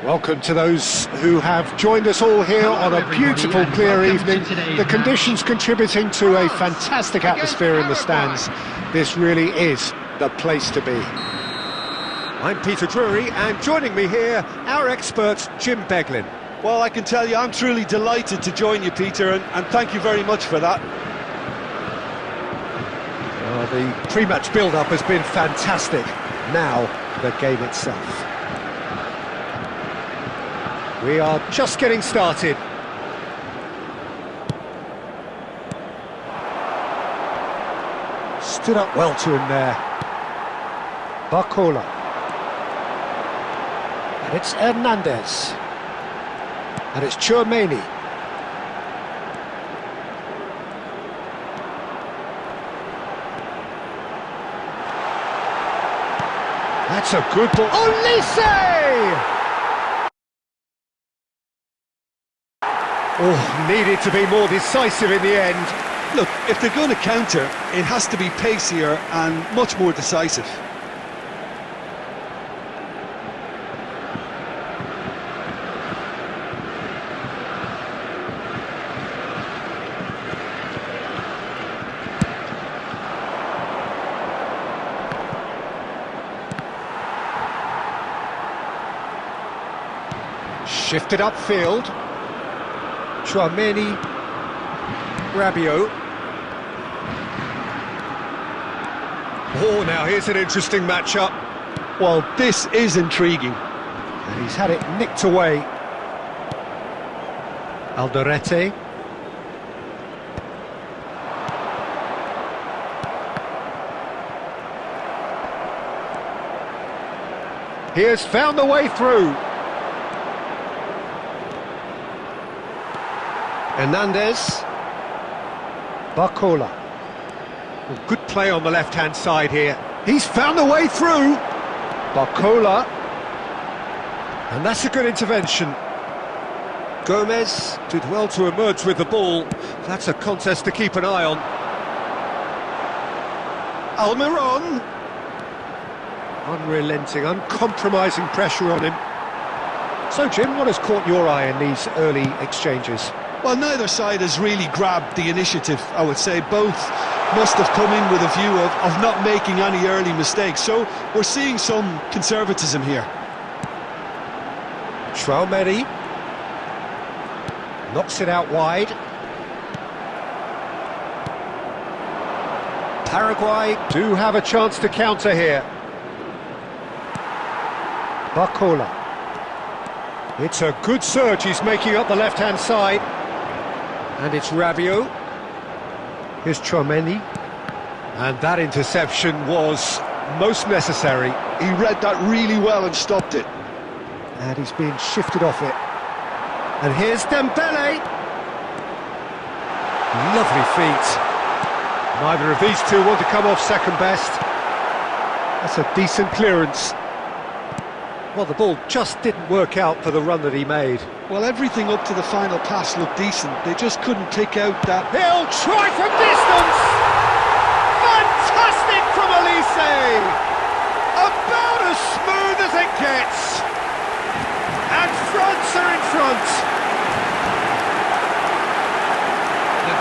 Welcome to those who have joined us all here on a beautiful, clear evening. The conditions contributing to a fantastic atmosphere in the stands. This really is the place to be. I'm Peter Drury, and joining me here, our expert, Jim Beglin. Well, I can tell you, I'm truly delighted to join you, Peter, and thank you very much for that. Well, the pre-match build-up has been fantastic. Now, the game itself. We are just getting started. Stood up well to him there. Barcola. And it's Hernandez. And it's Tchouaméni. That's a good ball. Olise! Oh, needed to be more decisive in the end. Look, if they're going to counter, it has to be pacier and much more decisive. Shifted upfield. Tchouaméni, Rabiot. Oh, now here's an interesting matchup. Well, this is intriguing. And he's had it nicked away. Alderete. He has found the way through. Hernandez. Barcola. Well, good play on the left-hand side here. He's found the way through. Barcola. And that's a good intervention. Gomez did well to emerge with the ball. That's a contest to keep an eye on. Almiron. Unrelenting, uncompromising pressure on him. So, Jim, what has caught your eye in these early exchanges? Well, neither side has really grabbed the initiative, I would say. Both must have come in with a view of not making any early mistakes. So we're seeing some conservatism here. Tchouaméni knocks it out wide. Paraguay do have a chance to counter here. Barcola. It's a good surge, he's making up the left-hand side. And it's Rabiot. Here's Tchouaméni. And that interception was most necessary. He read that really well and stopped it. And he's being shifted off it. And here's Dembele. Lovely feet. Neither of these two want to come off second best. That's a decent clearance. Well, the ball just didn't work out for the run that he made. Well, everything up to the final pass looked decent. They just couldn't pick out that... He'll try from distance! Fantastic from Olise! About as smooth as it gets. And France are in front.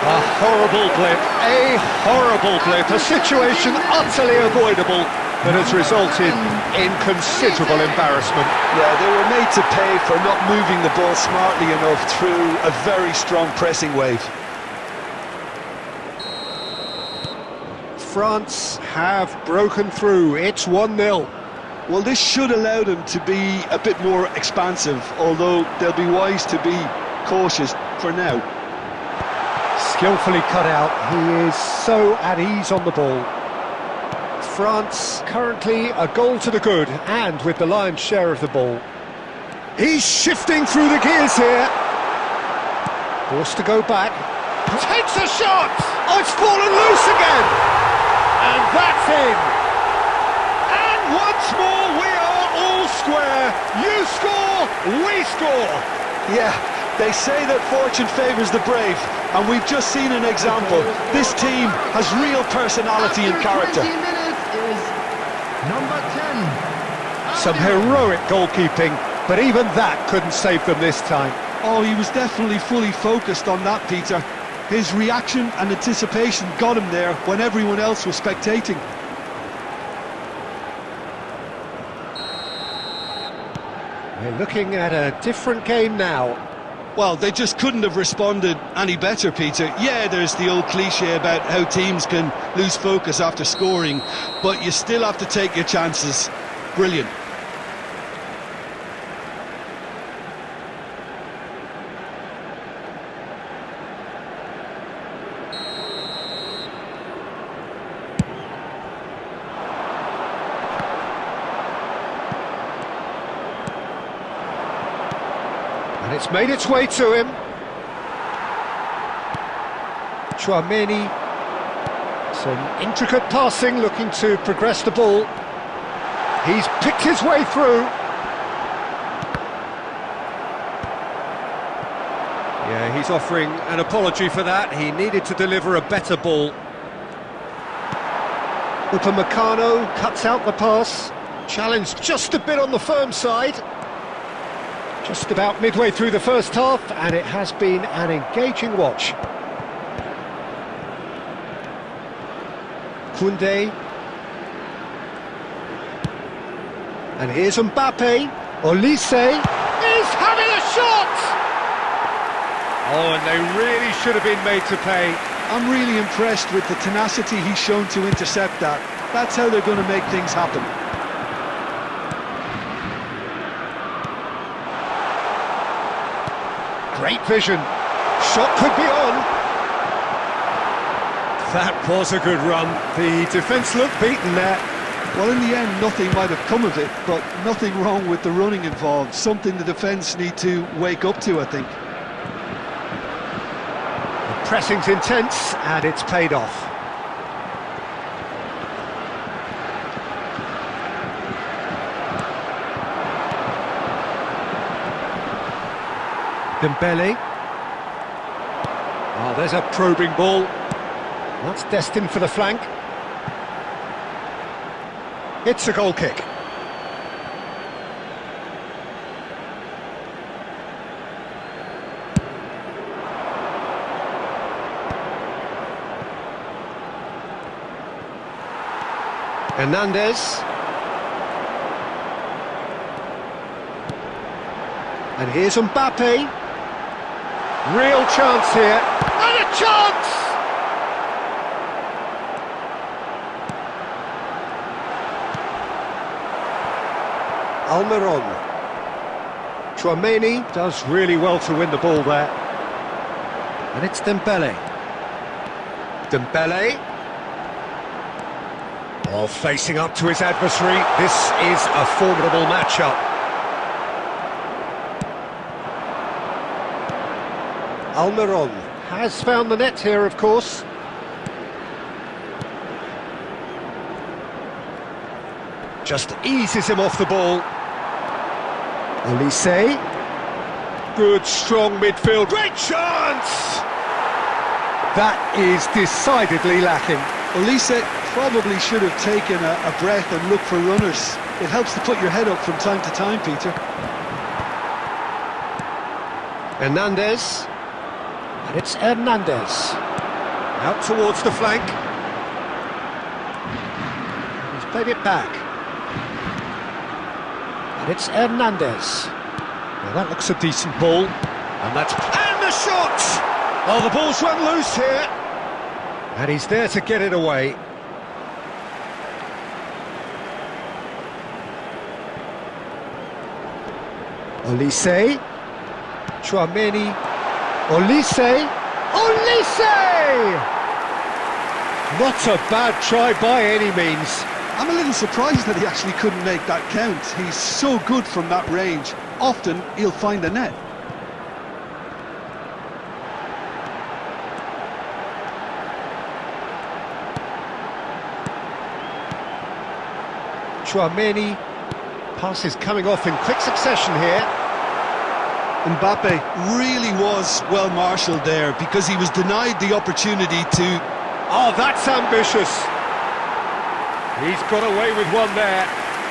A horrible blip, a situation utterly avoidable that has resulted in considerable embarrassment. Yeah, they were made to pay for not moving the ball smartly enough through a very strong pressing wave. France have broken through, it's 1-0. Well, this should allow them to be a bit more expansive, although they'll be wise to be cautious for now. Skillfully cut out, he is so at ease on the ball. France currently a goal to the good, and with the lion's share of the ball. He's shifting through the gears here. Forced to go back. Takes a shot! Oh, it's fallen loose again! And that's in! And once more we are all square. You score, we score! Yeah, they say that fortune favours the brave, and we've just seen an example. This team has real personality and character. Is number 10. Some heroic goalkeeping, but even that couldn't save them this time. Oh, he was definitely fully focused on that, Peter. His reaction and anticipation got him there when everyone else was spectating. We're looking at a different game now. Well, they just couldn't have responded any better, Peter. Yeah, there's the old cliche about how teams can lose focus after scoring, but you still have to take your chances. Brilliant. And it's made its way to him. Tchouaméni. Some intricate passing, looking to progress the ball. He's picked his way through. Yeah, he's offering an apology for that. He needed to deliver a better ball. Upamecano cuts out the pass. Challenged just a bit on the firm side. Just about midway through the first half, and it has been an engaging watch. Koundé. And here's Mbappé. Olise is having a shot! Oh, and they really should have been made to pay. I'm really impressed with the tenacity he's shown to intercept that. That's how they're going to make things happen. Great vision. Shot could be on. That was a good run. The defence looked beaten there. Well, in the end, nothing might have come of it, but nothing wrong with the running involved. Something the defence need to wake up to, I think. The pressing's intense, and it's paid off. Dembele. Oh, there's a probing ball. That's destined for the flank. It's a goal kick. Hernandez. And here's Mbappé. Real chance here. And a chance! Almiron. Tchouaméni does really well to win the ball there. And it's Dembele. Dembele. Oh, facing up to his adversary. This is a formidable matchup. Almiron has found the net here, of course. Just eases him off the ball. Olise. Good, strong midfield. Great chance! That is decidedly lacking. Olise probably should have taken a breath and looked for runners. It helps to put your head up from time to time, Peter. Hernandez. And it's Hernandez. Out towards the flank. He's played it back. And it's Hernandez. Well, that looks a decent ball. And that's... And the shot! Oh, the ball's run loose here. And he's there to get it away. Olise. Tchouaméni. Olise. Olise! Not a bad try by any means. I'm a little surprised that he actually couldn't make that count. He's so good from that range. Often he'll find the net. Tchouaméni. Passes coming off in quick succession here. Mbappé really was well marshalled there because he was denied the opportunity to... Oh, that's ambitious. He's got away with one there.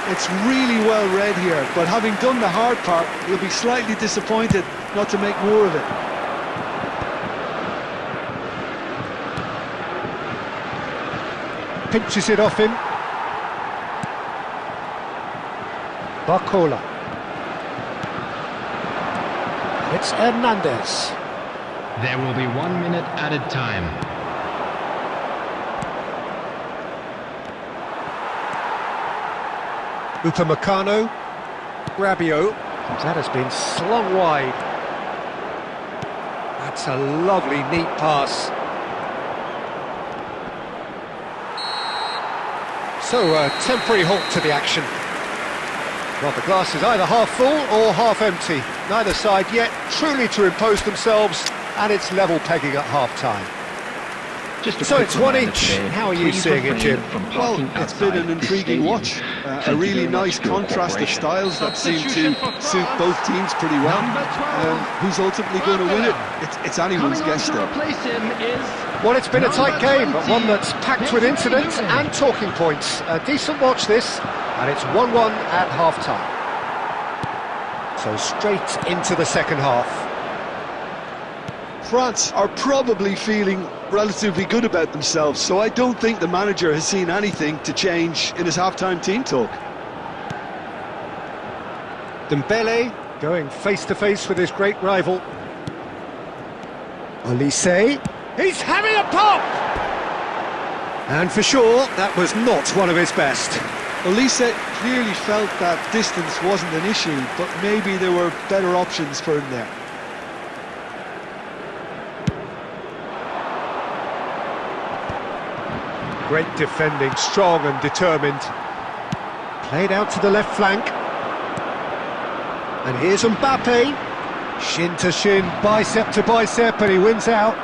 It's really well read here, but having done the hard part, he'll be slightly disappointed not to make more of it. Pinches it off him. Barcola. It's Hernandez. There will be 1 minute added time. Upamecano. Rabiot. That has been slung wide. That's a lovely, neat pass. So, a temporary halt to the action. Well, the glass is either half full or half empty. Neither side yet truly to impose themselves, and it's level pegging at half-time. So it's 1 inch. How are you seeing it, Jim? Well, it's been an intriguing watch. A really nice contrast of styles that seem to suit both teams pretty well. Who's ultimately going to win it? It's anyone's guess still. Well, it's been a tight game, but one that's packed with incidents and talking points. A decent watch this, and it's 1-1 at half-time. So straight into the second half. France are probably feeling relatively good about themselves, so I don't think the manager has seen anything to change in his half-time team talk. Dembele going face-to-face with his great rival. Olise, he's having a pop! And for sure, that was not one of his best. Olise clearly felt that distance wasn't an issue, but maybe there were better options for him there. Great defending, strong and determined. Played out to the left flank. And here's Mbappé. Shin to shin, bicep to bicep, and he wins out.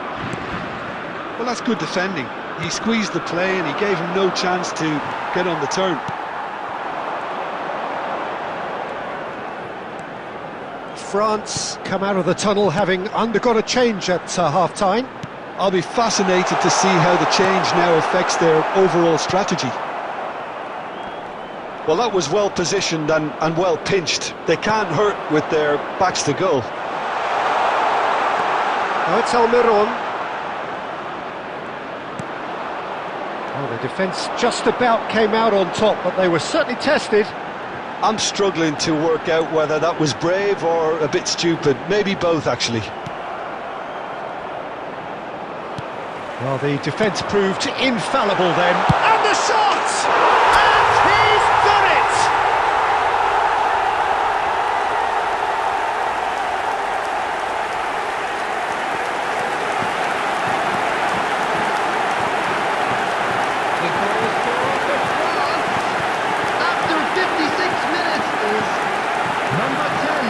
Well, that's good defending. He squeezed the play and he gave him no chance to get on the turn. France come out of the tunnel having undergone a change at half-time. I'll be fascinated to see how the change now affects their overall strategy. Well, that was well positioned and well pinched. They can't hurt with their backs to goal. Now it's Almiron. Oh, the defence just about came out on top, but they were certainly tested. I'm struggling to work out whether that was brave or a bit stupid. Maybe both, actually. Well, the defence proved infallible then. And the shot! And he's done it! The goal scorer for France after 56 minutes is number 10,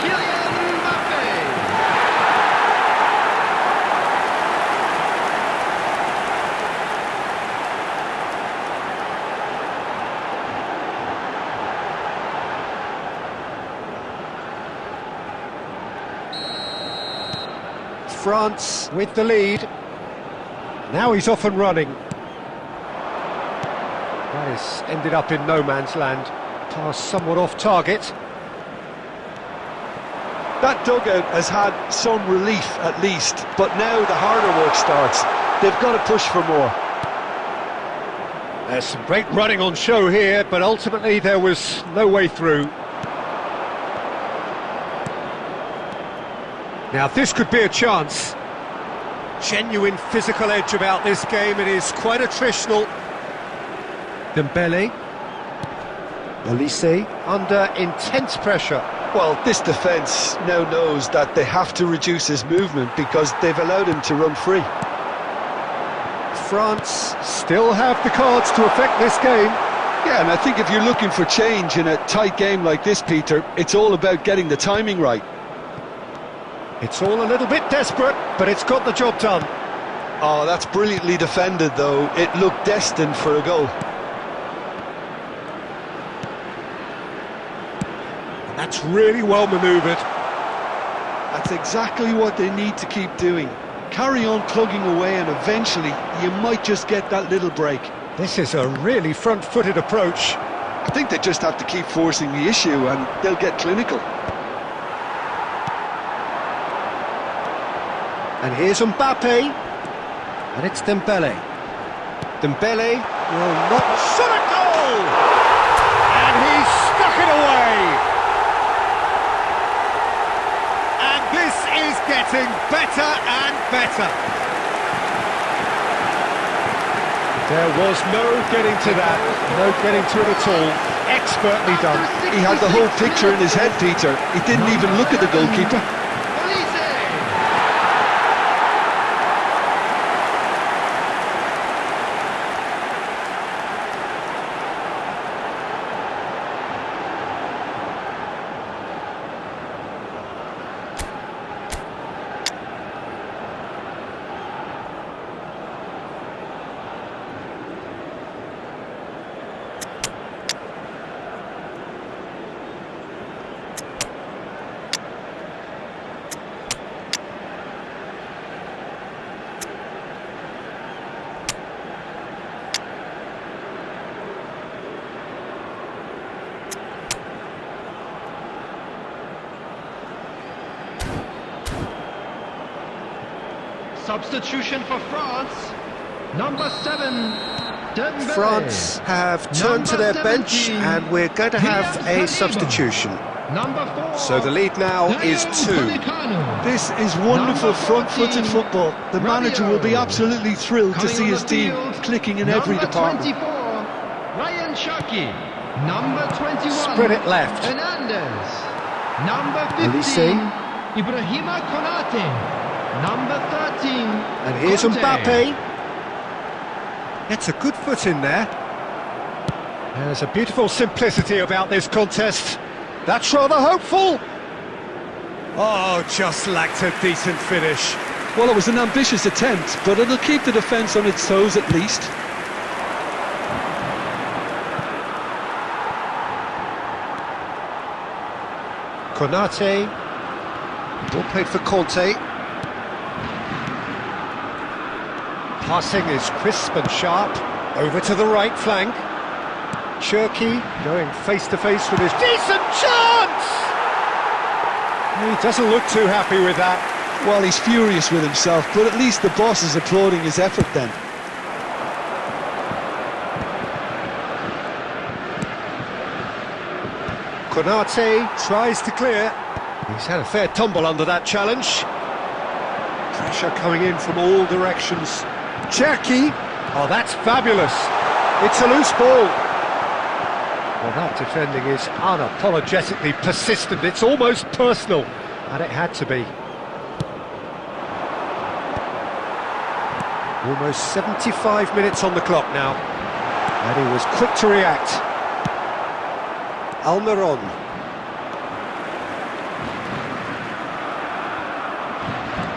Kylian Mbappé. France with the lead. Now he's off and running. That has ended up in no man's land. Pass somewhat off target. That dugout has had some relief at least, but now the harder work starts. They've got to push for more. There's some great running on show here, but ultimately there was no way through. Now this could be a chance. Genuine physical edge about this game. It is quite attritional. Dembele. Olise under intense pressure. Well, this defence now knows that they have to reduce his movement because they've allowed him to run free. France still have the cards to affect this game. Yeah, and I think if you're looking for change in a tight game like this, Peter, it's all about getting the timing right. It's all a little bit desperate, but it's got the job done. Oh, that's brilliantly defended, though. It looked destined for a goal. And that's really well manoeuvred. That's exactly what they need to keep doing. Carry on plugging away, and eventually you might just get that little break. This is a really front-footed approach. I think they just have to keep forcing the issue and they'll get clinical. And here's Mbappé. And it's Dembele. Dembele will not shot a goal! And he's stuck it away! And this is getting better and better. There was no getting to that, no getting to it at all. Expertly done. He had the whole picture in his head, Peter. He didn't even look at the goalkeeper. Substitution for France. Number 7, Dembele. France have turned to their bench and we're going to have a substitution. Number 4. So the lead now is 2. This is wonderful front-footed football. The manager will be absolutely thrilled to see his team clicking in every department. Number 24, Ryan Cherki. Number 21, Spread it left. Hernandez. Number 15, Olise. Ibrahima Konate. Number 13, And here's Conte. Mbappé. Gets a good foot in there. There's a beautiful simplicity about this contest. That's rather hopeful. Oh, just lacked a decent finish. Well, it was an ambitious attempt, but it'll keep the defence on its toes at least. Konate. Ball played for Conte. Passing is crisp and sharp. Over to the right flank. Cherki going face-to-face with his decent chance! He doesn't look too happy with that. Well, he's furious with himself, but at least the boss is applauding his effort then. Konate tries to clear. He's had a fair tumble under that challenge. Pressure coming in from all directions. Cherki. Oh, that's fabulous. It's a loose ball. Well, that defending is unapologetically persistent. It's almost personal. And it had to be. Almost 75 minutes on the clock now. And he was quick to react. Almiron.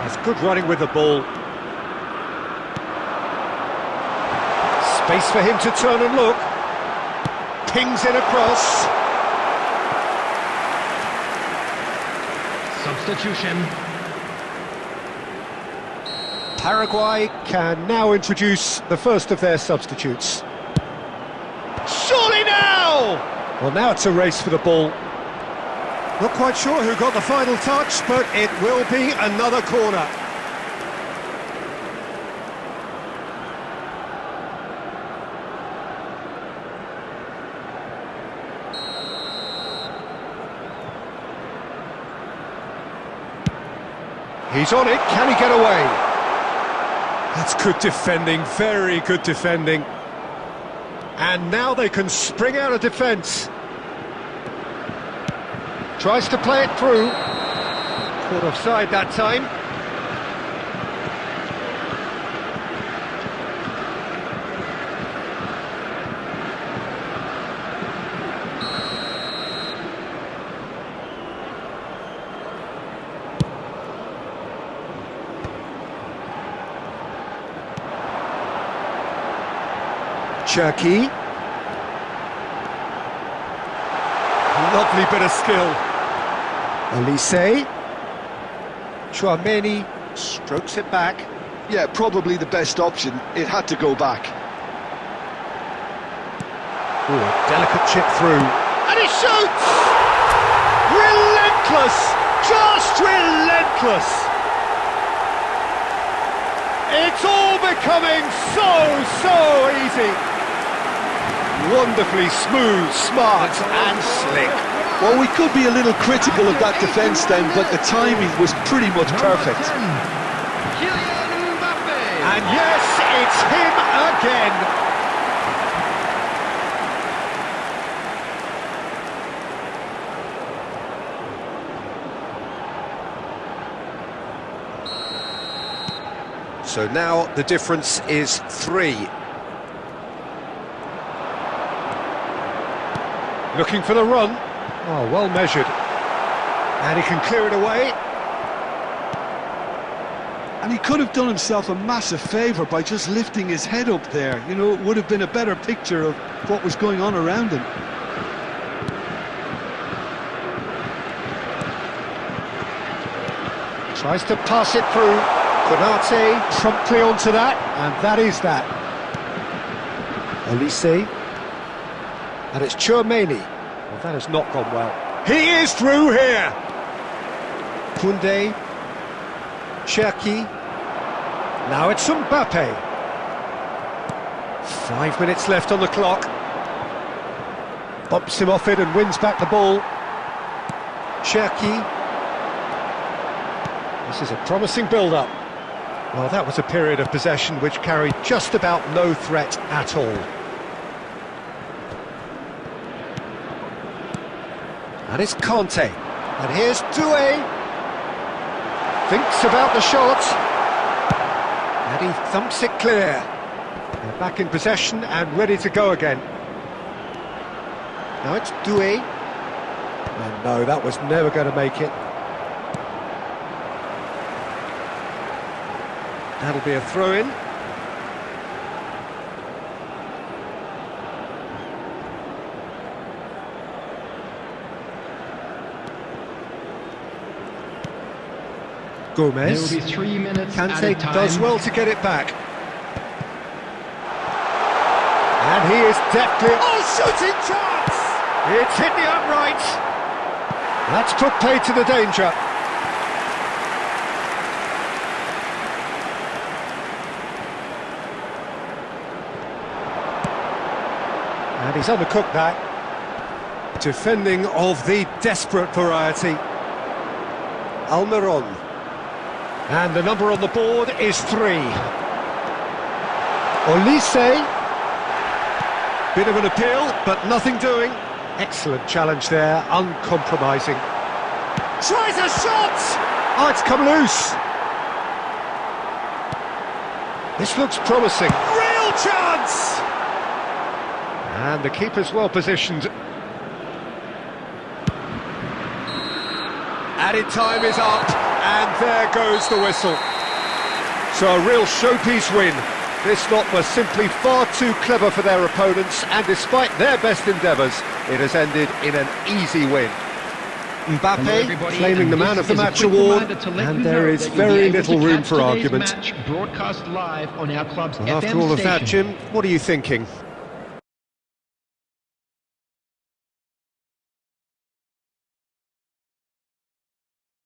Has good running with the ball. Space for him to turn and look. Pings it across. Substitution. Paraguay can now introduce the first of their substitutes. Surely now! Well, now it's a race for the ball. Not quite sure who got the final touch, but it will be another corner. He's on it, can he get away? That's good defending, very good defending. And now they can spring out of defence. Tries to play it through. Caught offside that time. Cherki. Lovely bit of skill. Olise. Chouameni strokes it back. Yeah, probably the best option. It had to go back. Ooh, a delicate chip through. And he shoots! Relentless! Just relentless! It's all becoming so easy. Wonderfully smooth, smart and slick. Well, we could be a little critical of that defence then, but the timing was pretty much perfect. Kylian Mbappé. And yes, it's him again. So now the difference is 3. Looking for the run. Oh, well measured. And he can clear it away. And he could have done himself a massive favour by just lifting his head up there. You know, it would have been a better picture of what was going on around him. Tries to pass it through. Konate promptly onto that, and that is that. Olise. And it's Chouameni. Well, that has not gone well. He is through here! Koundé. Cherki. Now it's Mbappé. 5 minutes left on the clock. Bumps him off it and wins back the ball. Cherki. This is a promising build-up. Well, that was a period of possession which carried just about no threat at all. And it's Conte. And here's Doué. Thinks about the shot. And he thumps it clear. They're back in possession and ready to go again. Now it's Doué. And no, that was never going to make it. That'll be a throw-in. Gomez. There will be 3 minutes Kante added time. does well to get it back. And he is deftly... Oh, shooting chance! It's hit the upright. That's put play to the danger. And he's undercooked that. Defending of the desperate variety. Almiron. And the number on the board is 3. Olise. Bit of an appeal, but nothing doing. Excellent challenge there, uncompromising. Tries a shot! Oh, it's come loose. This looks promising. Real chance! And the keeper's well positioned. Added time is up, and there goes the whistle. So a real showpiece win. This lot were simply far too clever for their opponents, and despite their best endeavours, it has ended in an easy win. Mbappé claiming the Man of the Match award, and there is very little room for argument. Broadcast live on our club's Well, after all of that, Jim, what are you thinking?